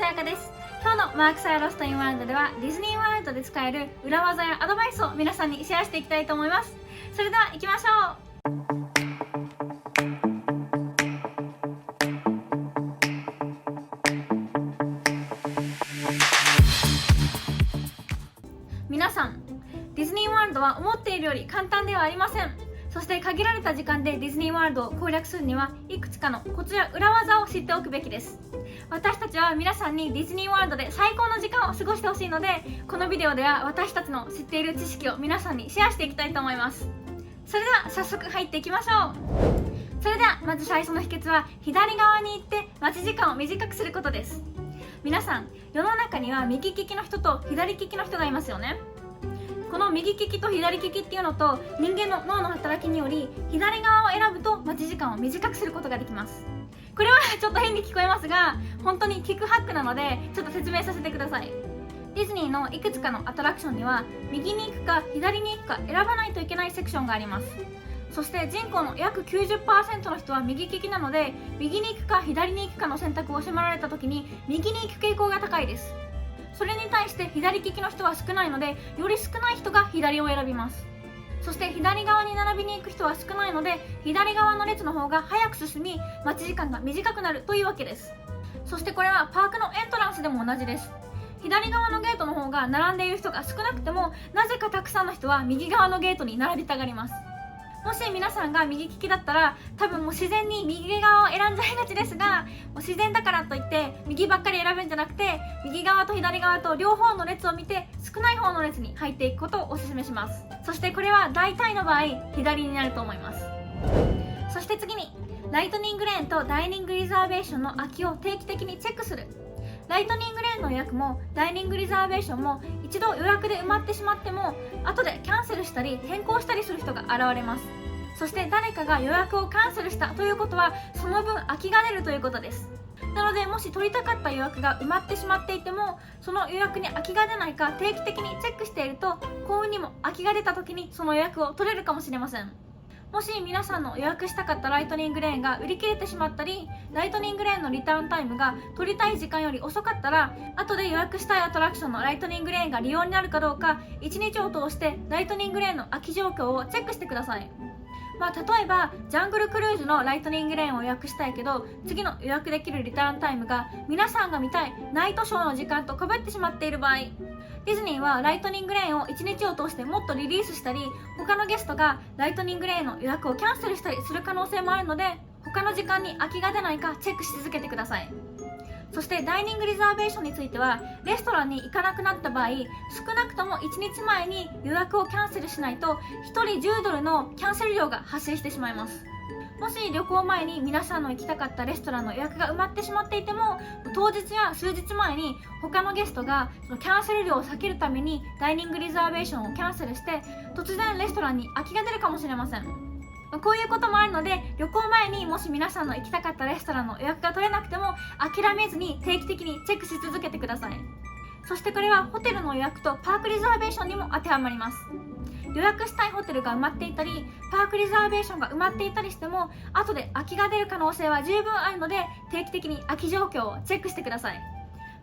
さやかです。今日のマークサイロストインワールドではディズニーワールドで使える裏技やアドバイスを皆さんにシェアしていきたいと思います。それでは行きましょう。皆さん、ディズニーワールドは思っているより簡単ではありません。そして限られた時間でディズニーワールドを攻略するにはいくつかのコツや裏技を知っておくべきです。私たちは皆さんにディズニーワールドで最高の時間を過ごしてほしいので、このビデオでは私たちの知っている知識を皆さんにシェアしていきたいと思います。それでは早速入っていきましょう。それではまず最初の秘訣は左側に行って待ち時間を短くすることです。皆さん、世の中には右利きの人と左利きの人がいますよね。この右利きと左利きっていうのと人間の脳の働きにより左側を選ぶと待ち時間を短くすることができます。これはちょっと変に聞こえますが本当に聞くハックなのでちょっと説明させてください。ディズニーのいくつかのアトラクションには右に行くか左に行くか選ばないといけないセクションがあります。そして人口の約 90% の人は右利きなので右に行くか左に行くかの選択を迫られた時に右に行く傾向が高いです。それに対して左利きの人は少ないのでより少ない人が左を選びます。そして左側に並びに行く人は少ないので左側の列の方が早く進み待ち時間が短くなるというわけです。そしてこれはパークのエントランスでも同じです。左側のゲートの方が並んでいる人が少なくてもなぜかたくさんの人は右側のゲートに並びたがります。もし皆さんが右利きだったら多分もう自然に右側を選んじゃいがちですが、もう自然だからといって右ばっかり選ぶんじゃなくて右側と左側と両方の列を見て少ない方の列に入っていくことをお勧めします。そしてこれは大体の場合左になると思います。そして次にライトニングレーンとダイニングリザーベーションの空きを定期的にチェックする。ライトニングレーンの予約もダイニングリザーベーションも一度予約で埋まってしまっても後でキャンセルしたり変更したりする人が現れます。そして誰かが予約をキャンセルしたということはその分空きが出るということです。なのでもし取りたかった予約が埋まってしまっていてもその予約に空きが出ないか定期的にチェックしていると幸運にも空きが出た時にその予約を取れるかもしれません。もし皆さんの予約したかったライトニングレーンが売り切れてしまったりライトニングレーンのリターンタイムが取りたい時間より遅かったら後で予約したいアトラクションのライトニングレーンが利用になるかどうか1日を通してライトニングレーンの空き状況をチェックしてください。例えばジャングルクルーズのライトニングレーンを予約したいけど次の予約できるリターンタイムが皆さんが見たいナイトショーの時間と被ってしまっている場合、ディズニーはライトニングレーンを1日を通してもっとリリースしたり他のゲストがライトニングレーンの予約をキャンセルしたりする可能性もあるので他の時間に空きが出ないかチェックし続けてください。そしてダイニングリザーベーションについてはレストランに行かなくなった場合少なくとも1日前に予約をキャンセルしないと1人$10のキャンセル料が発生してしまいます。もし旅行前に皆さんの行きたかったレストランの予約が埋まってしまっていても当日や数日前に他のゲストがそのキャンセル料を避けるためにダイニングリザーベーションをキャンセルして突然レストランに空きが出るかもしれません。こういうこともあるので旅行前にもし皆さんの行きたかったレストランの予約が取れなくても諦めずに定期的にチェックし続けてください。そしてこれはホテルの予約とパークリザーベーションにも当てはまります。予約したいホテルが埋まっていたりパークリザーベーションが埋まっていたりしても後で空きが出る可能性は十分あるので定期的に空き状況をチェックしてください。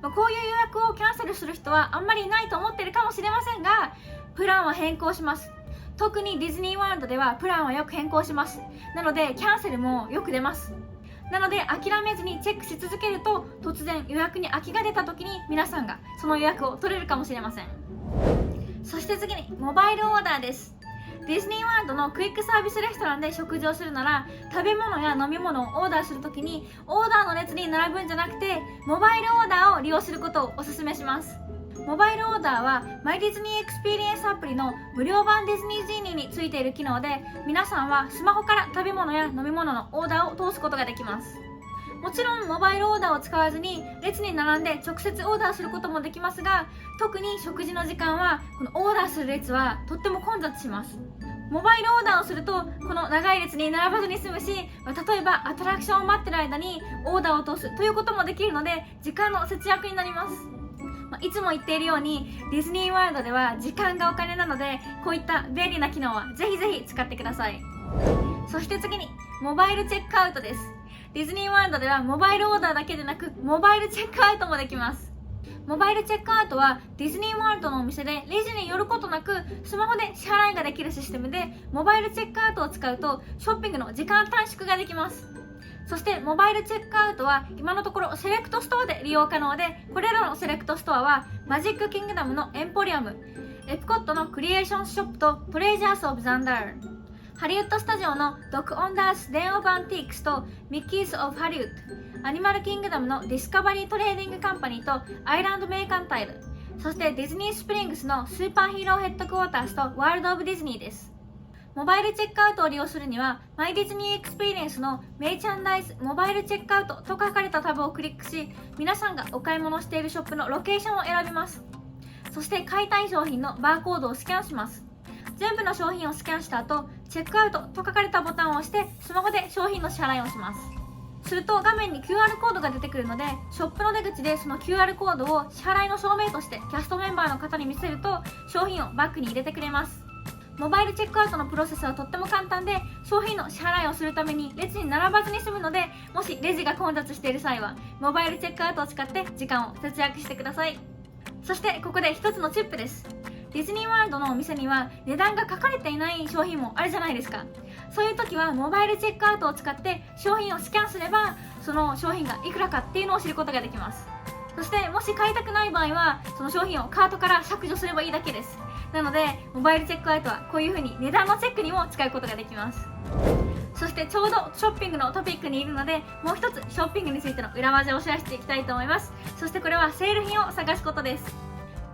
こういう予約をキャンセルする人はあんまりいないと思っているかもしれませんがプランは変更します。特にディズニーワールドではプランはよく変更します。なのでキャンセルもよく出ます。なので諦めずにチェックし続けると突然予約に空きが出た時に皆さんがその予約を取れるかもしれません。そして次にモバイルオーダーです。ディズニーワールドのクイックサービスレストランで食事をするなら食べ物や飲み物をオーダーするときにオーダーの列に並ぶんじゃなくてモバイルオーダーを利用することをお勧めします。モバイルオーダーはマイディズニーエクスペリエンスアプリの無料版ディズニージーニーについている機能で皆さんはスマホから食べ物や飲み物のオーダーを通すことができます。もちろんモバイルオーダーを使わずに列に並んで直接オーダーすることもできますが特に食事の時間はこのオーダーする列はとっても混雑します。モバイルオーダーをするとこの長い列に並ばずに済むし例えばアトラクションを待ってる間にオーダーを通すということもできるので時間の節約になります。いつも言っているようにディズニーワールドでは時間がお金なのでこういった便利な機能はぜひぜひ使ってください。そして次にモバイルチェックアウトです。ディズニーワールドではモバイルオーダーだけでなくモバイルチェックアウトもできます。モバイルチェックアウトはディズニーワールドのお店でレジに寄ることなくスマホで支払いができるシステムで、モバイルチェックアウトを使うとショッピングの時間短縮ができます。そしてモバイルチェックアウトは今のところセレクトストアで利用可能で、これらのセレクトストアはマジックキングダムのエンポリアム、エプコットのクリエーションショップとトレジャース・オブ・ザンダール、ハリウッドスタジオのドッグ・オンダース・デン・オブ・アンティークスとミッキーズ・オブ・ハリウッド、アニマルキングダムのディスカバリートレーディングカンパニーとアイランドメーカンタイル、そしてディズニースプリングスのスーパーヒーローヘッドクォーターズとワールドオブディズニーです。モバイルチェックアウトを利用するには、マイディズニーエクスペリエンスのメイチャンダイズモバイルチェックアウトと書かれたタブをクリックし、皆さんがお買い物しているショップのロケーションを選びます。そして買いたい商品のバーコードをスキャンします。全部の商品をスキャンした後、チェックアウトと書かれたボタンを押してスマホで商品の支払いをします。すると画面に QR コードが出てくるので、ショップの出口でその QR コードを支払いの証明としてキャストメンバーの方に見せると、商品をバッグに入れてくれます。モバイルチェックアウトのプロセスはとっても簡単で、商品の支払いをするために列に並ばずに済むので、もしレジが混雑している際はモバイルチェックアウトを使って時間を節約してください。そしてここで一つのチップです。ディズニーワールドのお店には値段が書かれていない商品もあるじゃないですか。そういう時はモバイルチェックアウトを使って商品をスキャンすれば、その商品がいくらかっていうのを知ることができます。そしてもし買いたくない場合はその商品をカートから削除すればいいだけです。なのでモバイルチェックアウトはこういう風に値段のチェックにも使うことができます。そしてちょうどショッピングのトピックにいるので、もう一つショッピングについての裏技をシェアしていきたいと思います。そしてこれはセール品を探すことです。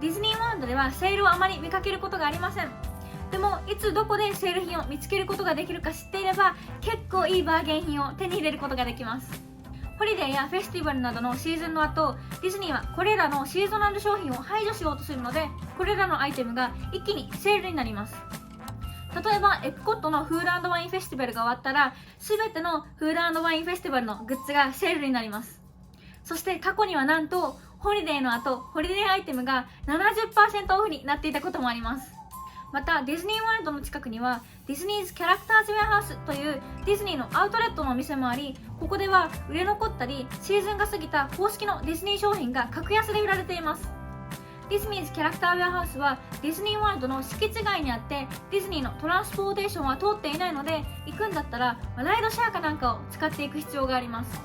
ディズニーワールドではセールをあまり見かけることがありません。でもいつどこでセール品を見つけることができるか知っていれば、結構いいバーゲン品を手に入れることができます。ホリデーやフェスティバルなどのシーズンの後、ディズニーはこれらのシーズナル商品を排除しようとするので、これらのアイテムが一気にセールになります。例えばエプコットのフード&ワインフェスティバルが終わったら、全てのフード&ワインフェスティバルのグッズがセールになります。そして過去にはなんとホリデーの後、ホリデーアイテムが 70% オフになっていたこともあります。またディズニーワールドの近くにはディズニーズキャラクターズウェアハウスというディズニーのアウトレットのお店もあり、ここでは売れ残ったりシーズンが過ぎた公式のディズニー商品が格安で売られています。ディズニーズキャラクターウェアハウスはディズニーワールドの敷地外にあって、ディズニーのトランスポーテーションは通っていないので、行くんだったらライドシェアかなんかを使っていく必要があります。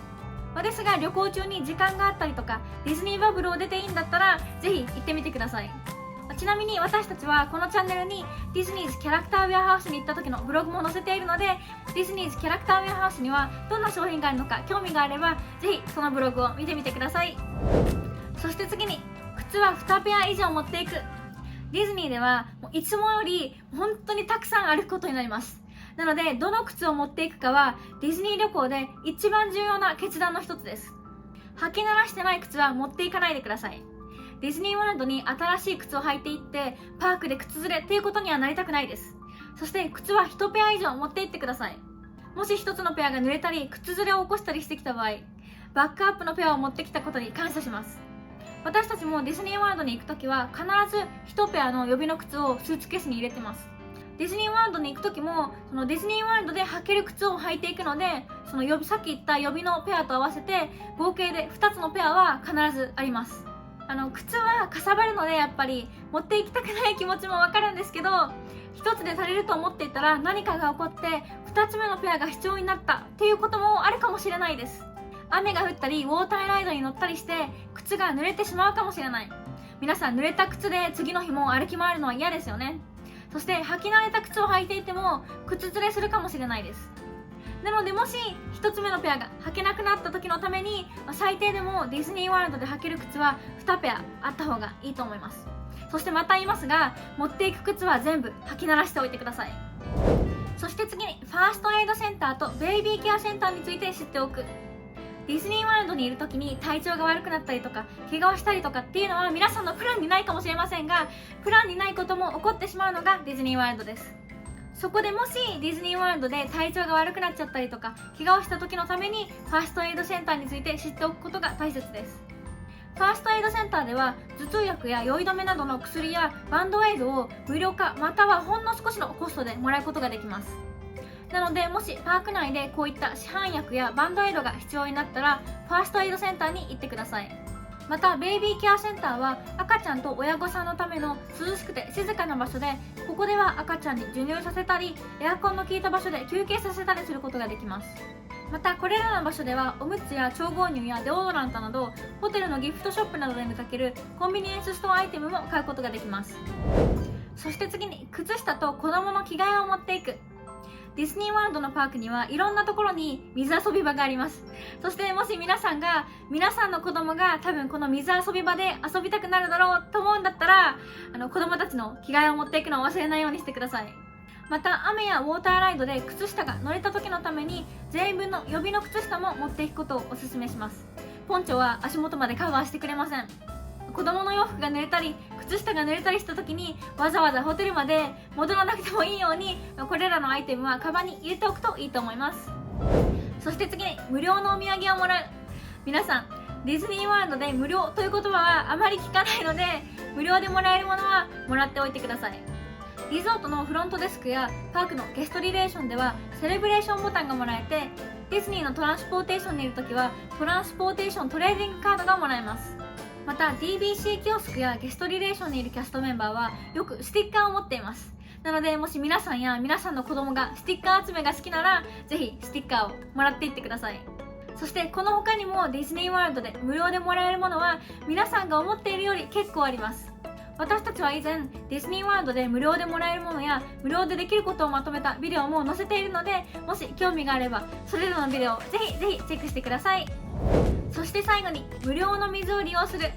ですが旅行中に時間があったりとかディズニーバブルを出ていいんだったらぜひ行ってみてください。ちなみに私たちはこのチャンネルにディズニーズキャラクターウェアハウスに行った時のブログも載せているので、ディズニーズキャラクターウェアハウスにはどんな商品があるのか興味があればぜひそのブログを見てみてください。そして次に、靴は2ペア以上持っていく。ディズニーではもういつもより本当にたくさん歩くことになります。なのでどの靴を持っていくかはディズニー旅行で一番重要な決断の一つです。履き慣らしてない靴は持っていかないでください。ディズニーワールドに新しい靴を履いていってパークで靴ずれっていうことにはなりたくないです。そして靴は1ペア以上持っていってください。もし1つのペアが濡れたり靴ずれを起こしたりしてきた場合、バックアップのペアを持ってきたことに感謝します。私たちもディズニーワールドに行くときは必ず1ペアの予備の靴をスーツケースに入れてます。ディズニーワールドに行くときもそのディズニーワールドで履ける靴を履いていくので、そのさっき言った予備のペアと合わせて合計で2つのペアは必ずあります。靴はかさばるのでやっぱり持っていきたくない気持ちもわかるんですけど、1つで足りると思っていたら何かが起こって2つ目のペアが必要になったっていうこともあるかもしれないです。雨が降ったりウォーターライドに乗ったりして靴が濡れてしまうかもしれない。皆さん濡れた靴で次の日も歩き回るのは嫌ですよね。そして履き慣れた靴を履いていても靴ずれするかもしれないです。なのでもし1つ目のペアが履けなくなった時のために最低でもディズニーワールドで履ける靴は2ペアあった方がいいと思います。そしてまた言いますが、持っていく靴は全部履き慣らしておいてください。そして次にファーストエイドセンターとベイビーケアセンターについて知っておく。ディズニーワールドにいる時に体調が悪くなったりとか怪我をしたりとかっていうのは皆さんのプランにないかもしれませんが、プランにないことも起こってしまうのがディズニーワールドです。そこでもしディズニーワールドで体調が悪くなっちゃったりとか怪我をした時のためにファーストエイドセンターについて知っておくことが大切です。ファーストエイドセンターでは頭痛薬や酔い止めなどの薬やバンドエイドを無料かまたはほんの少しのコストでもらうことができます。なのでもしパーク内でこういった市販薬やバンドエイドが必要になったらファーストエイドセンターに行ってください。またベイビーケアセンターは赤ちゃんと親御さんのための涼しくて静かな場所で、ここでは赤ちゃんに授乳させたりエアコンの効いた場所で休憩させたりすることができます。またこれらの場所ではおむつや調合乳やデオドラントなどホテルのギフトショップなどで見かけるコンビニエンスストアアイテムも買うことができます。そして次に靴下と子供の着替えを持っていく。ディズニーワールドのパークにはいろんなところに水遊び場があります。そしてもし皆さんの子供が多分この水遊び場で遊びたくなるだろうと思うんだったら、子供たちの着替えを持っていくのを忘れないようにしてください。また雨やウォーターライドで靴下が濡れた時のために全員分の予備の靴下も持っていくことをおすすめします。ポンチョは足元までカバーしてくれません。子供の洋服が濡れたり靴下が濡れたりした時にわざわざホテルまで戻らなくてもいいように、これらのアイテムはカバンに入れておくといいと思います。そして次に無料のお土産をもらう。皆さんディズニーワールドで無料という言葉はあまり聞かないので、無料でもらえるものはもらっておいてください。リゾートのフロントデスクやパークのゲストリレーションではセレブレーションボタンがもらえて、ディズニーのトランスポーテーションにいるときはトランスポーテーショントレーディングカードがもらえます。また DBC キオスクやゲストリレーションにいるキャストメンバーはよくスティッカーを持っています。なのでもし皆さんや皆さんの子供がスティッカー集めが好きならぜひスティッカーをもらっていってください。そしてこの他にもディズニーワールドで無料でもらえるものは皆さんが思っているより結構あります。私たちは以前ディズニーワールドで無料でもらえるものや無料でできることをまとめたビデオも載せているので、もし興味があればそれらのビデオをぜひチェックしてください。そして最後に無料の水を利用する。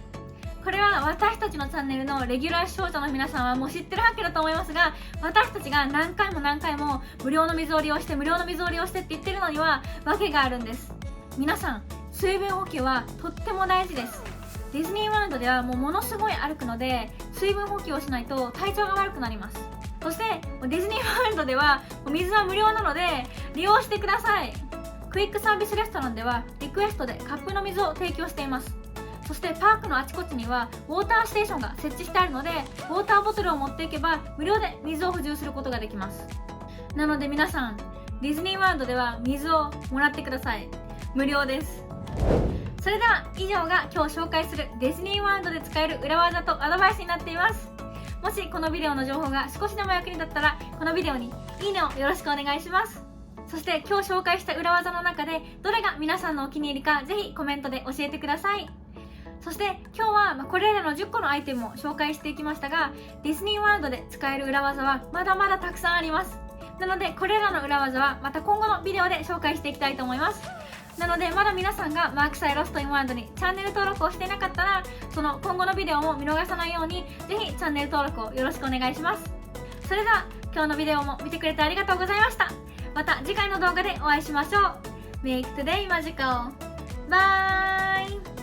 これは私たちのチャンネルのレギュラー視聴者の皆さんはもう知ってるわけだと思いますが、私たちが何回も無料の水を利用してって言ってるのには訳があるんです。皆さん水分補給はとっても大事です。ディズニーワールドではものすごい歩くので水分補給をしないと体調が悪くなります。そしてディズニーワールドでは水は無料なので利用してください。クイックサービスレストランではリクエストでカップの水を提供しています。そしてパークのあちこちにはウォーターステーションが設置してあるのでウォーターボトルを持っていけば無料で水を補充することができます。なので皆さんディズニーワールドでは水をもらってください。無料です。それでは以上が今日紹介するディズニーワールドで使える裏技とアドバイスになっています。もしこのビデオの情報が少しでも役に立ったらこのビデオにいいねをよろしくお願いします。そして今日紹介した裏技の中でどれが皆さんのお気に入りかぜひコメントで教えてください。そして今日はこれらの10個のアイテムを紹介していきましたが、ディズニーワールドで使える裏技はまだまだたくさんあります。なのでこれらの裏技はまた今後のビデオで紹介していきたいと思います。なのでまだ皆さんがマークサイロストインワールドにチャンネル登録をしていなかったら、その今後のビデオも見逃さないようにぜひチャンネル登録をよろしくお願いします。それでは今日のビデオも見てくれてありがとうございました。また次回の動画でお会いしましょう。Make today magical! Bye!